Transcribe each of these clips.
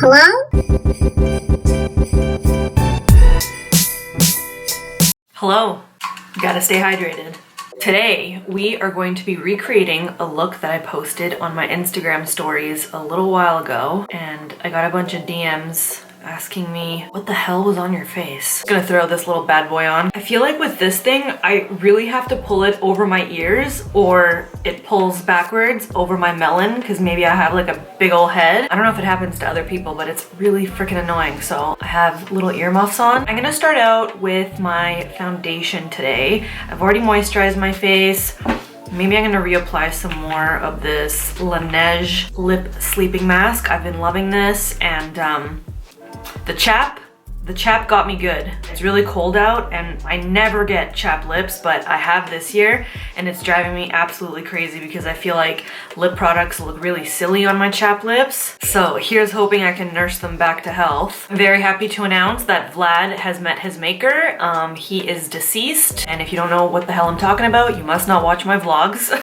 Hello? Hello. Gotta stay hydrated. Today, we are going to be recreating a look that I posted on my Instagram stories a little while ago, and I got a bunch of DMs asking me, what the hell was on your face? I'm gonna throw this little bad boy on. I feel like with this thing, I really have to pull it over my ears or it pulls backwards over my melon because maybe I have like a big old head. I don't know if it happens to other people, but it's really freaking annoying. So I have little earmuffs on. I'm gonna start out with my foundation today. I've already moisturized my face. Maybe I'm gonna reapply some more of this Laneige lip sleeping mask. I've been loving this, and the chap got me good. It's really cold out and I never get chapped lips, but I have this year and it's driving me absolutely crazy because I feel like lip products look really silly on my chapped lips. So here's hoping I can nurse them back to health. I'm very happy to announce that Vlad has met his maker. He is deceased, and if you don't know what the hell I'm talking about, you must not watch my vlogs.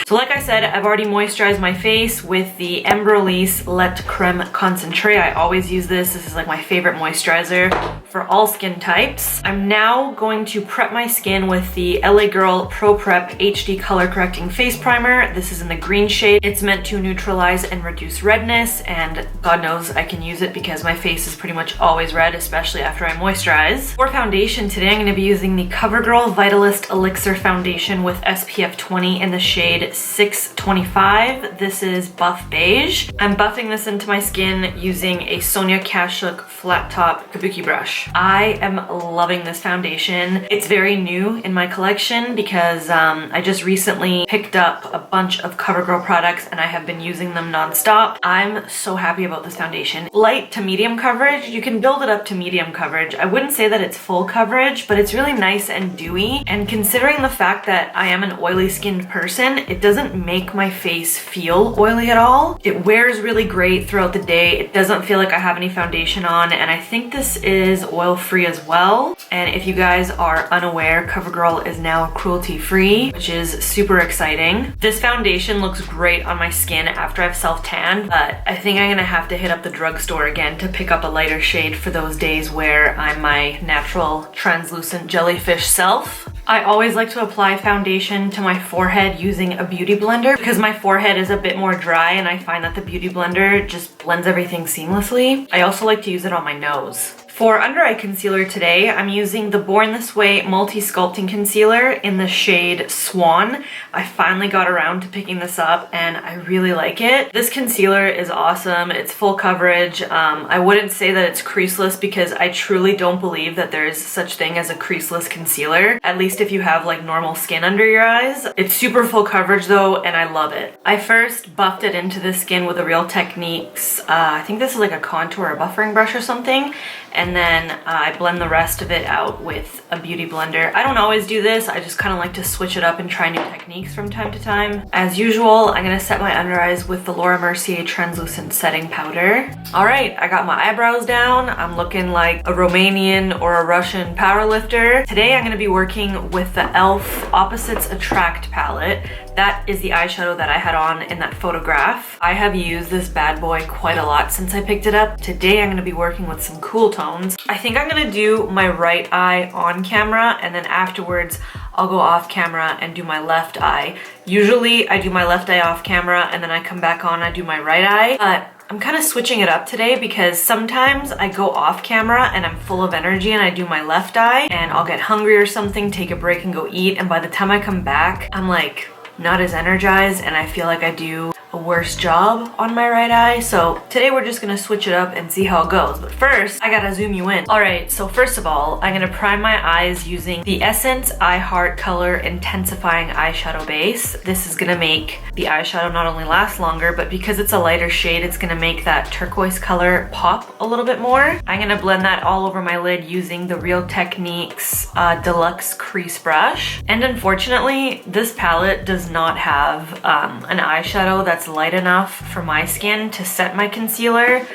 So like I said, I've already moisturized my face with the Embryolisse Lait Creme Concentre. I always use this. This is like my favorite moisturizer for all skin types. I'm now going to prep my skin with the LA Girl Pro Prep HD Color Correcting Face Primer. This is in the green shade. It's meant to neutralize and reduce redness, and God knows I can use it because my face is pretty much always red, especially after I moisturize. For foundation today, I'm going to be using the Covergirl Vitalist Elixir Foundation with SPF 20 in the shade 625. This is Buff Beige. I'm buffing this into my skin using a Sonia Kashuk flat top kabuki brush. I am loving this foundation. It's very new in my collection because I just recently picked up a bunch of Covergirl products and I have been using them non-stop. I'm so happy about this foundation. Light to medium coverage. You can build it up to medium coverage. I wouldn't say that it's full coverage, but it's really nice and dewy. And considering the fact that I am an oily skinned person, it doesn't make my face feel oily at all. It wears really great throughout the day. It doesn't feel like I have any foundation on, and I think this is oil-free as well. And if you guys are unaware, Covergirl is now cruelty-free, which is super exciting. This foundation looks great on my skin after I've self-tanned, but I think I'm gonna have to hit up the drugstore again to pick up a lighter shade for those days where I'm my natural translucent jellyfish self. I always like to apply foundation to my forehead using a beauty blender because my forehead is a bit more dry and I find that the beauty blender just blends everything seamlessly. I also like to use it on my nose. For under eye concealer today, I'm using the Born This Way Multi-Sculpting Concealer in the shade Swan. I finally got around to picking this up and I really like it. This concealer is awesome. It's full coverage. I wouldn't say that it's creaseless because I truly don't believe that there's such thing as a creaseless concealer, at least if you have like normal skin under your eyes. It's super full coverage though, and I love it. I first buffed it into the skin with a Real Techniques, I think this is like a contour or buffering brush or something, and then I blend the rest of it out with a beauty blender. I don't always do this, I just kind of like to switch it up and try new techniques from time to time. As usual, I'm gonna set my under eyes with the Laura Mercier Translucent Setting Powder. All right, I got my eyebrows down. I'm looking like a Romanian or a Russian powerlifter. Today I'm gonna be working with the e.l.f. Opposites Attract palette. That is the eyeshadow that I had on in that photograph. I have used this bad boy quite a lot since I picked it up. Today I'm gonna be working with some cool tones. I think I'm gonna do my right eye on camera, and then afterwards I'll go off camera and do my left eye. Usually I do my left eye off camera and then I come back on, I do my right eye. But I'm kind of switching it up today because sometimes I go off camera and I'm full of energy and I do my left eye and I'll get hungry or something, take a break and go eat, and by the time I come back, I'm like not as energized and I feel like I do a worse job on my right eye. So today we're just gonna switch it up and see how it goes. But first, I gotta zoom you in. All right, so first of all, I'm gonna prime my eyes using the Essence I Heart Color Intensifying Eyeshadow Base. This is gonna make the eyeshadow not only last longer, but because it's a lighter shade, it's gonna make that turquoise color pop a little bit more. I'm gonna blend that all over my lid using the Real Techniques Deluxe Crease brush. And unfortunately, this palette does not have an eyeshadow that's light enough for my skin to set my concealer.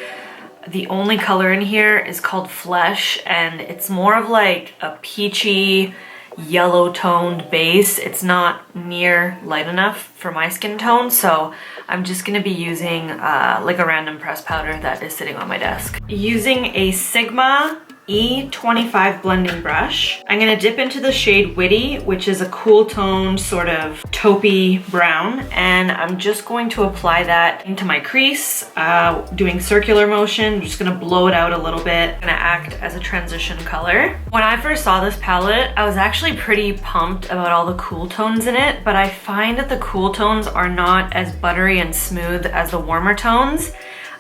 The only color in here is called Flesh, and it's more of like a peachy yellow toned base. It's not near light enough for my skin tone, so I'm just gonna be using like a random pressed powder that is sitting on my desk. Using a Sigma E25 blending brush, I'm gonna dip into the shade Witty, which is a cool toned sort of taupey brown, and I'm just going to apply that into my crease, doing circular motion. I'm just gonna blow it out a little bit, gonna act as a transition color. When I first saw this palette, I was actually pretty pumped about all the cool tones in it, but I find that the cool tones are not as buttery and smooth as the warmer tones.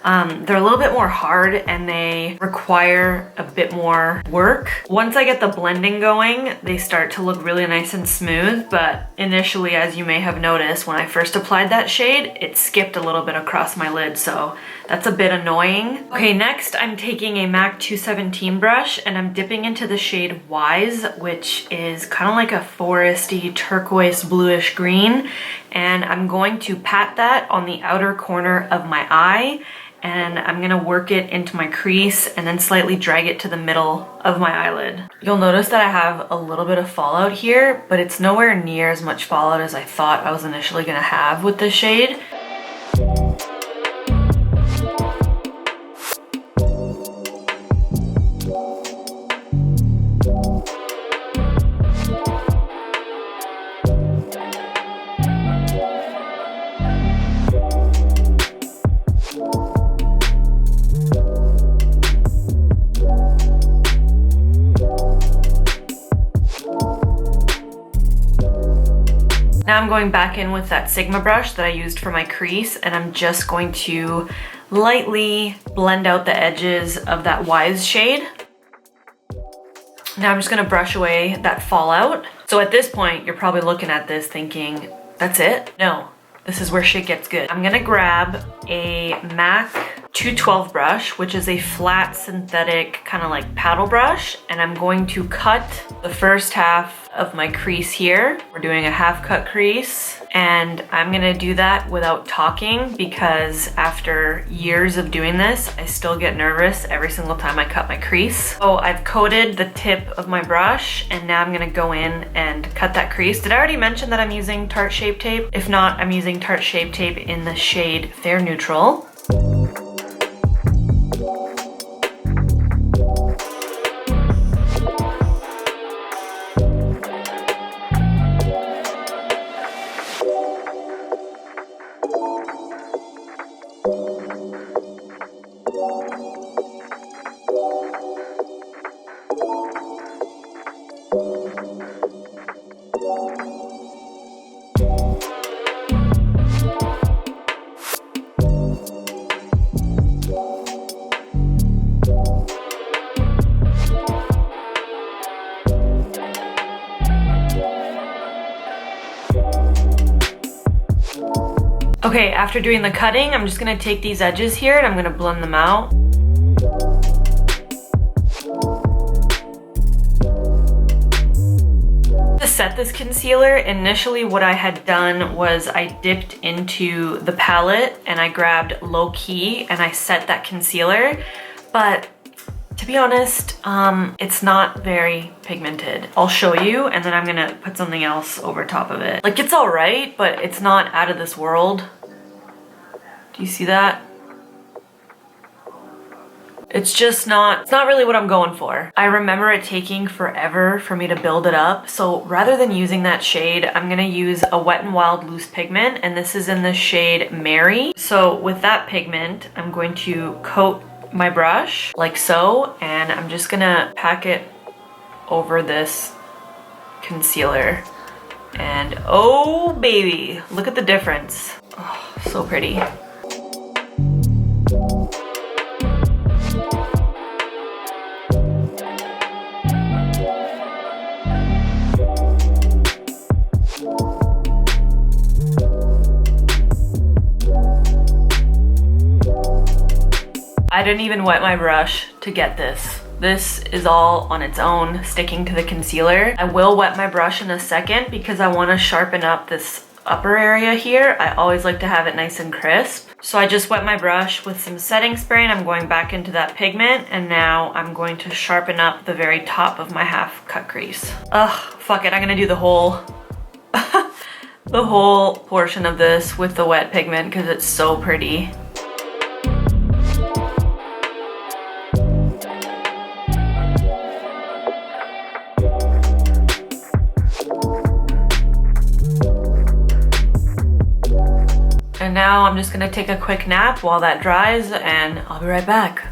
They're a little bit more hard and they require a bit more work. Once I get the blending going, they start to look really nice and smooth, but initially, as you may have noticed, when I first applied that shade, it skipped a little bit across my lid, so that's a bit annoying. Okay, next I'm taking a MAC 217 brush and I'm dipping into the shade Wise, which is kind of like a foresty turquoise bluish green, and I'm going to pat that on the outer corner of my eye, and I'm gonna work it into my crease and then slightly drag it to the middle of my eyelid. You'll notice that I have a little bit of fallout here, but it's nowhere near as much fallout as I thought I was initially gonna have with this shade. Now I'm going back in with that Sigma brush that I used for my crease, and I'm just going to lightly blend out the edges of that Wise shade. Now I'm just gonna brush away that fallout. So at this point, you're probably looking at this thinking, that's it? No, this is where shit gets good. I'm gonna grab a MAC 212 brush, which is a flat synthetic kind of like paddle brush, and I'm going to cut the first half of my crease here. We're doing a half cut crease, and I'm gonna do that without talking because after years of doing this, I still get nervous every single time I cut my crease. So I've coated the tip of my brush, and now I'm gonna go in and cut that crease. Did I already mention that I'm using Tarte Shape Tape? If not, I'm using Tarte Shape Tape in the shade Fair Neutral. Okay, after doing the cutting, I'm just gonna take these edges here and I'm gonna blend them out. To set this concealer, initially what I had done was I dipped into the palette and I grabbed Low Key and I set that concealer, but to be honest, it's not very pigmented. I'll show you, and then I'm gonna put something else over top of it. Like, it's all right, but it's not out of this world. Do you see that? It's just not, it's not really what I'm going for. I remember it taking forever for me to build it up, so rather than using that shade, I'm gonna use a Wet n Wild loose pigment, and this is in the shade Mary. So with that pigment, I'm going to coat my brush like so, and I'm just gonna pack it over this concealer. And oh baby, look at the difference. Oh, so pretty. I didn't even wet my brush to get this. This is all on its own, sticking to the concealer. I will wet my brush in a second because I want to sharpen up this upper area here, I always like to have it nice and crisp. So I just wet my brush with some setting spray and I'm going back into that pigment, and now I'm going to sharpen up the very top of my half cut crease. Ugh, fuck it, I'm gonna do the whole the whole portion of this with the wet pigment because it's so pretty. And now I'm just gonna take a quick nap while that dries, and I'll be right back.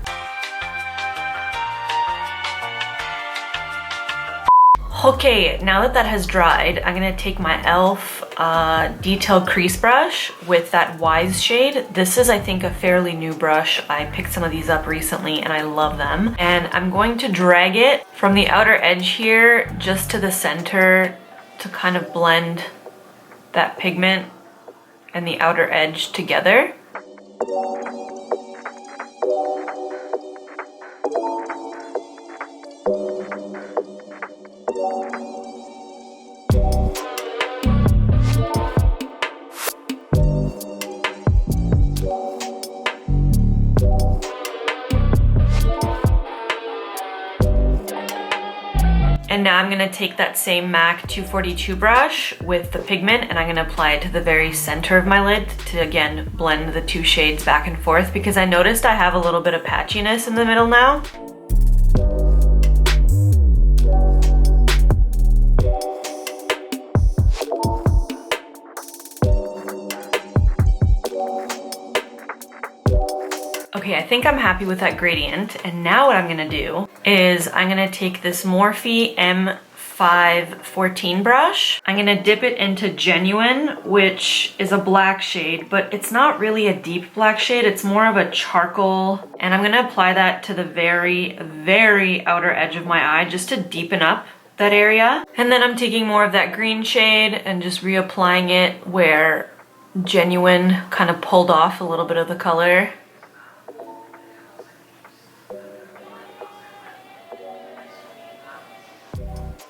Okay, now that that has dried, I'm gonna take my e.l.f. Detailed Crease brush with that Wise shade. This is, I think, a fairly new brush. I picked some of these up recently and I love them. And I'm going to drag it from the outer edge here just to the center to kind of blend that pigment and the outer edge together. And now I'm gonna take that same MAC 242 brush with the pigment and I'm gonna apply it to the very center of my lid to, again, blend the two shades back and forth because I noticed I have a little bit of patchiness in the middle now. Okay, I think I'm happy with that gradient, and now what I'm gonna do is I'm gonna take this Morphe M514 brush. I'm gonna dip it into Genuine, which is a black shade, but it's not really a deep black shade, it's more of a charcoal, and I'm gonna apply that to the very, very outer edge of my eye just to deepen up that area. And then I'm taking more of that green shade and just reapplying it where Genuine kind of pulled off a little bit of the color.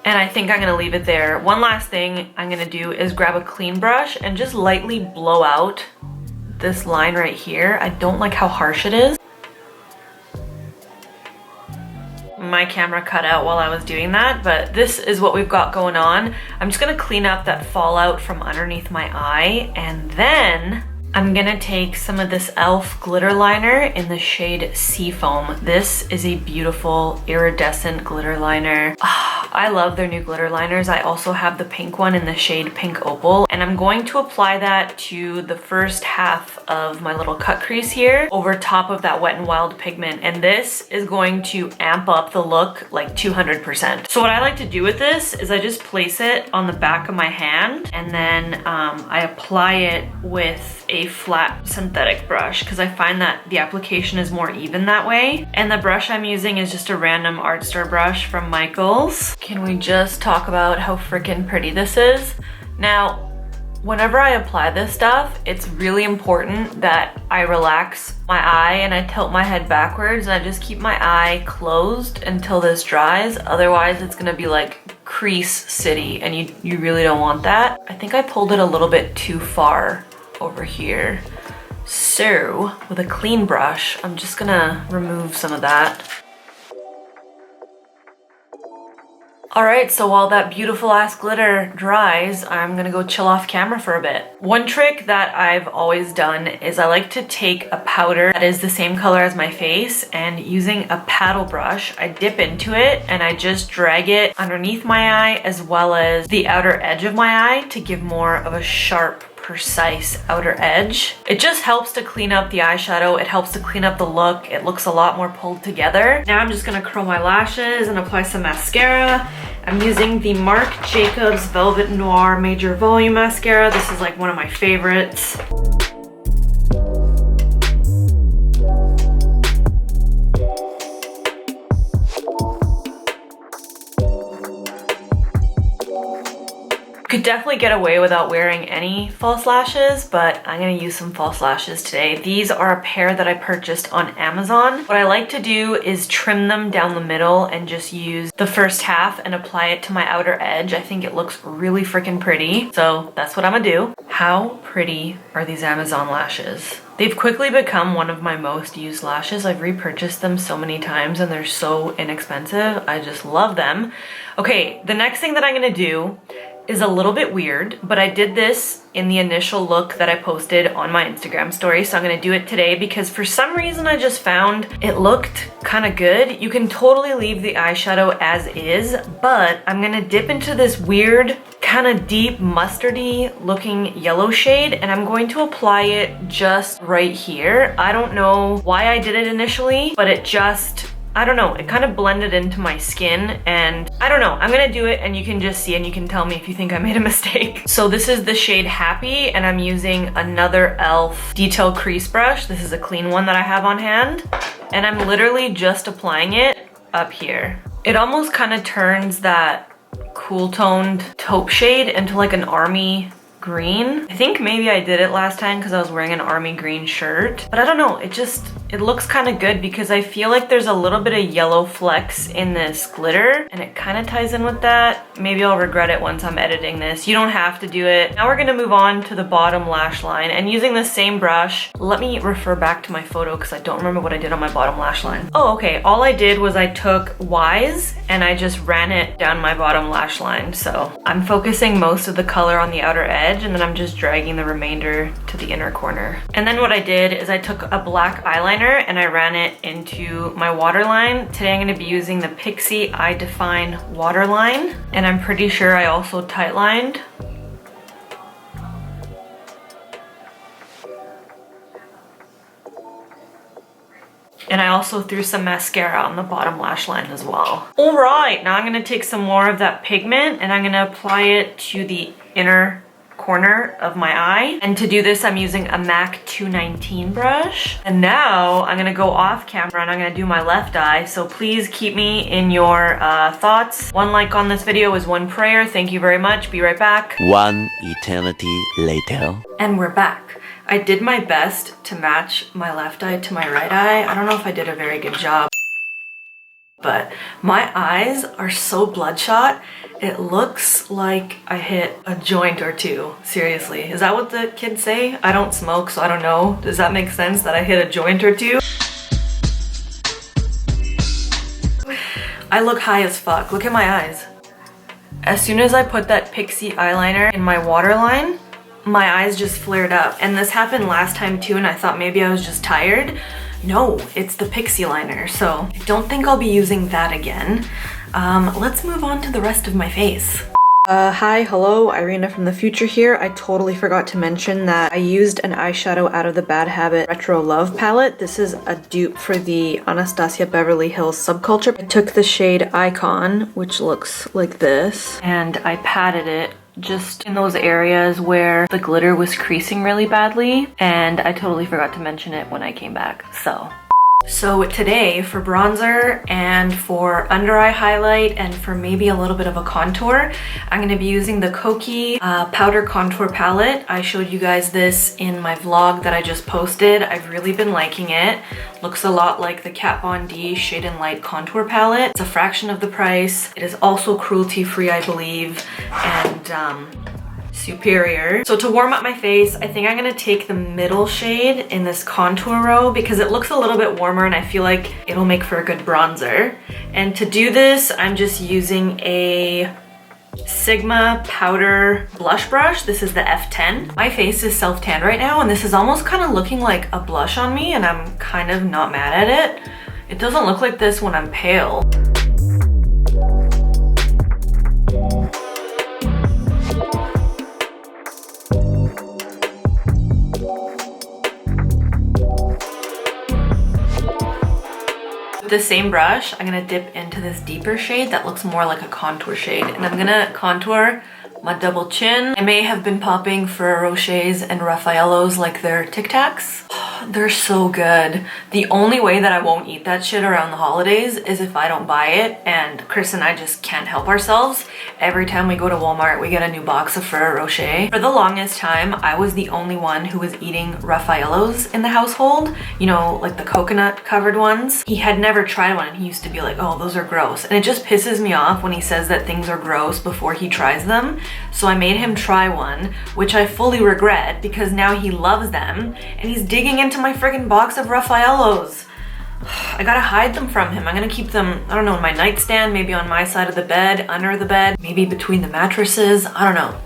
And I think I'm gonna leave it there. One last thing I'm gonna do is grab a clean brush and just lightly blow out this line right here. I don't like how harsh it is. My camera cut out while I was doing that, but this is what we've got going on. I'm just gonna clean up that fallout from underneath my eye, and then I'm gonna take some of this e.l.f. glitter liner in the shade Seafoam. This is a beautiful iridescent glitter liner. I love their new glitter liners. I also have the pink one in the shade Pink Opal, and I'm going to apply that to the first half of my little cut crease here over top of that Wet n Wild pigment, and this is going to amp up the look like 200%. So what I like to do with this is I just place it on the back of my hand, and then I apply it with a flat synthetic brush because I find that the application is more even that way. And the brush I'm using is just a random art store brush from Michaels. Can we just talk about how freaking pretty this is? Now, whenever I apply this stuff, it's really important that I relax my eye and I tilt my head backwards and I just keep my eye closed until this dries. Otherwise, it's gonna be like crease city, and you really don't want that. I think I pulled it a little bit too far over here. So with a clean brush, I'm just gonna remove some of that. All right, so while that beautiful ass glitter dries, I'm gonna go chill off camera for a bit. One trick that I've always done is I like to take a powder that is the same color as my face, and using a paddle brush, I dip into it and I just drag it underneath my eye as well as the outer edge of my eye to give more of a sharp, precise outer edge. It just helps to clean up the eyeshadow. It helps to clean up the look. It looks a lot more pulled together. Now I'm just gonna curl my lashes and apply some mascara. I'm using the Marc Jacobs Velvet Noir Major Volume Mascara. This is like one of my favorites. Could definitely get away without wearing any false lashes, but I'm gonna use some false lashes today. These are a pair that I purchased on Amazon. What I like to do is trim them down the middle and just use the first half and apply it to my outer edge. I think it looks really freaking pretty, so that's what I'm gonna do. How pretty are these Amazon lashes? They've quickly become one of my most used lashes. I've repurchased them so many times and they're so inexpensive. I just love them. Okay, the next thing that I'm gonna do is a little bit weird, but I did this in the initial look that I posted on my Instagram story, so I'm gonna do it today because for some reason I just found it looked kind of good. You can totally leave the eyeshadow as is, but I'm gonna dip into this weird kind of deep mustardy looking yellow shade and I'm going to apply it just right here. I don't know why I did it initially, but it just, I don't know, it kind of blended into my skin and I don't know, I'm gonna do it and you can just see and you can tell me if you think I made a mistake. So this is the shade Happy and I'm using another e.l.f. detail crease brush. This is a clean one that I have on hand and I'm literally just applying it up here. It almost kind of turns that cool toned taupe shade into like an army green. I think maybe I did it last time because I was wearing an army green shirt, but I don't know, it looks kind of good because I feel like there's a little bit of yellow flecks in this glitter and it kind of ties in with that. Maybe I'll regret it once I'm editing this. You don't have to do it. Now we're gonna move on to the bottom lash line and using the same brush, let me refer back to my photo because I don't remember what I did on my bottom lash line. Oh, okay, all I did was I took Wise and I just ran it down my bottom lash line. So I'm focusing most of the color on the outer edge and then I'm just dragging the remainder to the inner corner. And then what I did is I took a black eyeliner and I ran it into my waterline. Today I'm going to be using the Pixie Eye Define waterline and I'm pretty sure I also tightlined. And I also threw some mascara on the bottom lash line as well. All right, now I'm going to take some more of that pigment and I'm going to apply it to the inner corner of my eye. And to do this, I'm using a MAC 219 brush. And now I'm gonna go off camera and I'm gonna do my left eye. So please keep me in your thoughts. One like on this video is one prayer. Thank you very much. Be right back. One eternity later. And we're back. I did my best to match my left eye to my right eye. I don't know if I did a very good job, but my eyes are so bloodshot. It looks like I hit a joint or two. Seriously, is that what the kids say? I don't smoke, so I don't know. Does that make sense that I hit a joint or two? I look high as fuck. Look at my eyes. As soon as I put that Pixie eyeliner in my waterline, my eyes just flared up. And this happened last time too, and I thought maybe I was just tired. No, it's the Pixie liner, so I don't think I'll be using that again. Let's move on to the rest of my face. Hi, hello, Irina from the future here. I totally forgot to mention that I used an eyeshadow out of the Bad Habit Retro Love palette. This is a dupe for the Anastasia Beverly Hills Subculture. I took the shade Icon, which looks like this, and I patted it just in those areas where the glitter was creasing really badly, and I totally forgot to mention it when I came back, So today for bronzer and for under eye highlight and for maybe a little bit of a contour, I'm going to be using the Kokie powder contour palette. I showed you guys this in my vlog that I just posted. I've really been liking it. Looks a lot like the Kat Von D Shade and Light contour palette. It's a fraction of the price. It is also cruelty free, I believe, and superior. So to warm up my face, I think I'm gonna take the middle shade in this contour row because it looks a little bit warmer and I feel like it'll make for a good bronzer. And to do this, I'm just using a Sigma powder blush brush. This is the F10. My face is self-tanned right now and this is almost kind of looking like a blush on me and I'm kind of not mad at it. It doesn't look like this when I'm pale. With the same brush, I'm gonna dip into this deeper shade that looks more like a contour shade, and I'm gonna contour my double chin. I may have been popping Ferrero Rochers and Raffaellos like they're Tic Tacs. They're so good. The only way that I won't eat that shit around the holidays is if I don't buy it, and Chris and I just can't help ourselves. Every time we go to Walmart, we get a new box of Ferrero Rocher. For the longest time, I was the only one who was eating Raffaellos in the household. You know, like the coconut covered ones. He had never tried one and he used to be like, oh, those are gross. And it just pisses me off when he says that things are gross before he tries them. So I made him try one, which I fully regret because now he loves them and he's digging into my friggin' box of Raffaellos. I gotta hide them from him. I'm gonna keep them, I don't know, in my nightstand, maybe on my side of the bed, under the bed, maybe between the mattresses. I don't know.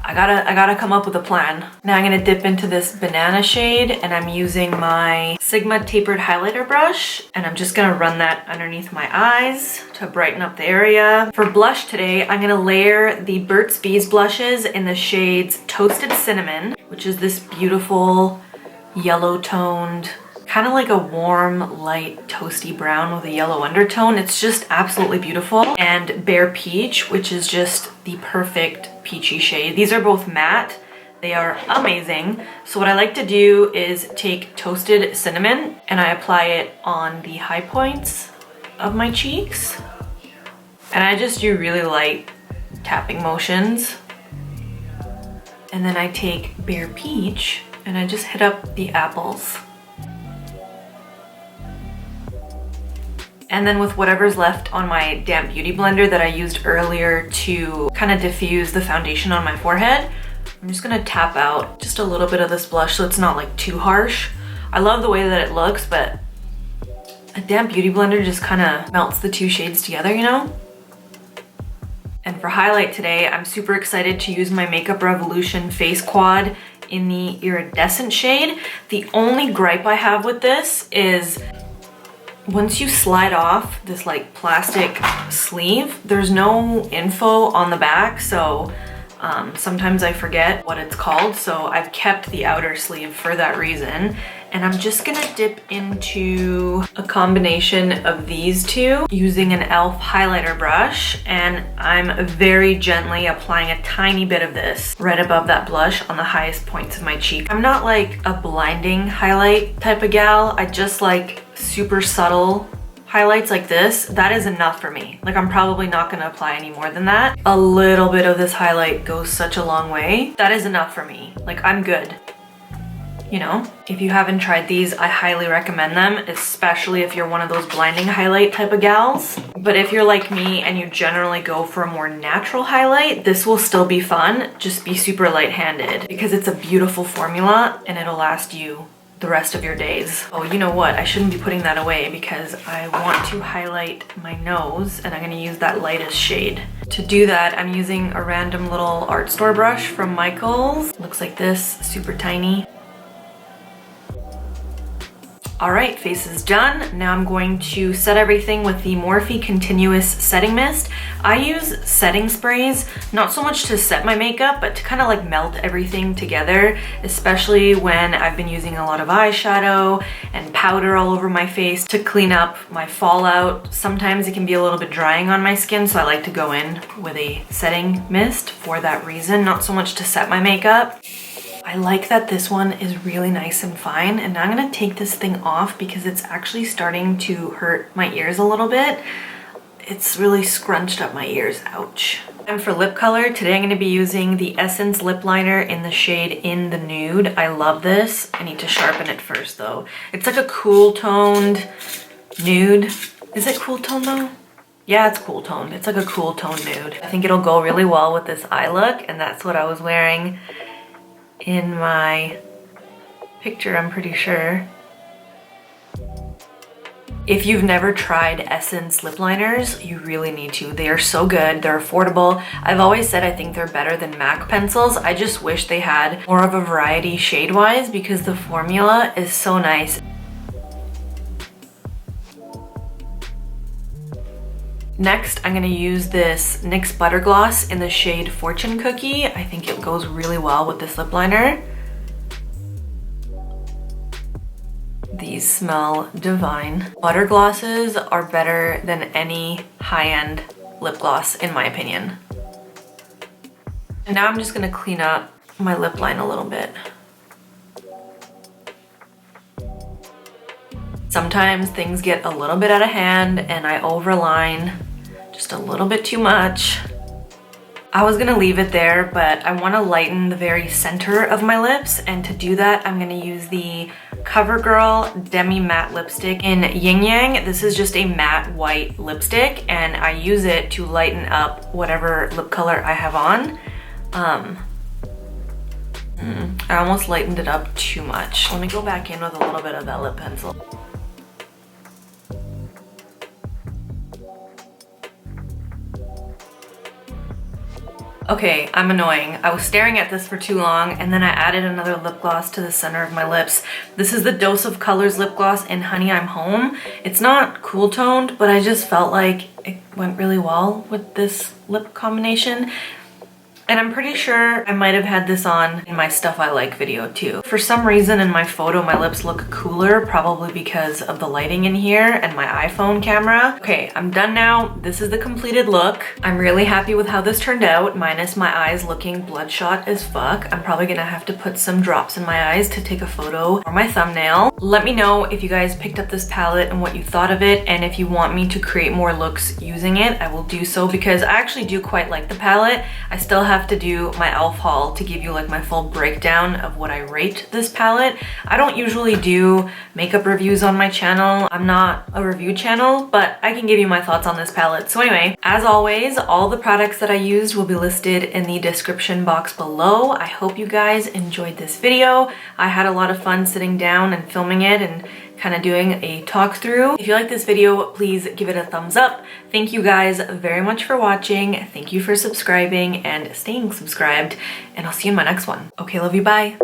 I gotta come up with a plan. Now I'm gonna dip into this banana shade and I'm using my Sigma tapered highlighter brush and I'm just gonna run that underneath my eyes to brighten up the area. For blush today, I'm gonna layer the Burt's Bees blushes in the shades Toasted Cinnamon, which is this beautiful yellow toned, kind of like a warm, light, toasty brown with a yellow undertone. It's just absolutely beautiful. And Bare Peach, which is just the perfect peachy shade. These are both matte. They are amazing. So what I like to do is take Toasted Cinnamon and I apply it on the high points of my cheeks. And I just do really light tapping motions. And then I take Bare Peach and I just hit up the apples. And then with whatever's left on my damp beauty blender that I used earlier to kind of diffuse the foundation on my forehead, I'm just gonna tap out just a little bit of this blush so it's not like too harsh. I love the way that it looks, but a damp beauty blender just kind of melts the two shades together, you know? And for highlight today, I'm super excited to use my Makeup Revolution Face Quad in the Iridescent shade. The only gripe I have with this is once you slide off this like plastic sleeve, there's no info on the back, so sometimes I forget what it's called, so I've kept the outer sleeve for that reason. And I'm just gonna dip into a combination of these two using an e.l.f. highlighter brush, and I'm very gently applying a tiny bit of this right above that blush on the highest points of my cheek. I'm not like a blinding highlight type of gal. I just like super subtle highlights like this. That is enough for me. Like, I'm probably not gonna apply any more than that. A little bit of this highlight goes such a long way. That is enough for me. Like, I'm good. You know, if you haven't tried these, I highly recommend them, especially if you're one of those blinding highlight type of gals. But if you're like me and you generally go for a more natural highlight, this will still be fun. Just be super light-handed because it's a beautiful formula and it'll last you the rest of your days. Oh, you know what? I shouldn't be putting that away because I want to highlight my nose and I'm gonna use that lightest shade. To do that, I'm using a random little art store brush from Michaels. Looks like this, super tiny. All right, face is done. Now I'm going to set everything with the Morphe Continuous Setting Mist. I use setting sprays, not so much to set my makeup, but to kind of like melt everything together, especially when I've been using a lot of eyeshadow and powder all over my face to clean up my fallout. Sometimes it can be a little bit drying on my skin, so I like to go in with a setting mist for that reason, not so much to set my makeup. I like that this one is really nice and fine, and now I'm gonna take this thing off because it's actually starting to hurt my ears a little bit. It's really scrunched up my ears, ouch. And for lip color, today I'm gonna be using the Essence lip liner in the shade In the Nude. I love this. I need to sharpen it first though. It's like a cool toned nude. Is it cool tone though? Yeah, it's cool toned. It's like a cool toned nude. I think it'll go really well with this eye look, and that's what I was wearing in my picture, I'm pretty sure. If you've never tried Essence lip liners, you really need to. They are so good, they're affordable. I've always said I think they're better than MAC pencils. I just wish they had more of a variety shade-wise because the formula is so nice. Next, I'm gonna use this NYX Butter Gloss in the shade Fortune Cookie. I think it goes really well with this lip liner. These smell divine. Butter glosses are better than any high-end lip gloss, in my opinion. And now I'm just gonna clean up my lip line a little bit. Sometimes things get a little bit out of hand and I overline just a little bit too much. I was gonna leave it there, but I wanna lighten the very center of my lips, and to do that, I'm gonna use the Covergirl Demi Matte Lipstick in Yin Yang. This is just a matte white lipstick, and I use it to lighten up whatever lip color I have on. I almost lightened it up too much. Let me go back in with a little bit of that lip pencil. Okay, I'm annoying. I was staring at this for too long and then I added another lip gloss to the center of my lips. This is the Dose of Colors lip gloss in Honey I'm Home. It's not cool toned, but I just felt like it went really well with this lip combination. And I'm pretty sure I might have had this on in my Stuff I Like video too. For some reason in my photo, my lips look cooler, probably because of the lighting in here and my iPhone camera. Okay, I'm done now. This is the completed look. I'm really happy with how this turned out, minus my eyes looking bloodshot as fuck. I'm probably gonna have to put some drops in my eyes to take a photo for my thumbnail. Let me know if you guys picked up this palette and what you thought of it, and if you want me to create more looks using it, I will do so because I actually do quite like the palette. I still have to do my e.l.f. haul to give you like my full breakdown of what I rate this palette. I don't usually do makeup reviews on my channel. I'm not a review channel, but I can give you my thoughts on this palette. So anyway, as always, all the products that I used will be listed in the description box below. I hope you guys enjoyed this video. I had a lot of fun sitting down and filming it and kind of doing a talk through. If you like this video, please give it a thumbs up. Thank you guys very much for watching. Thank you for subscribing and staying subscribed, and I'll see you in my next one. Okay, love you, bye.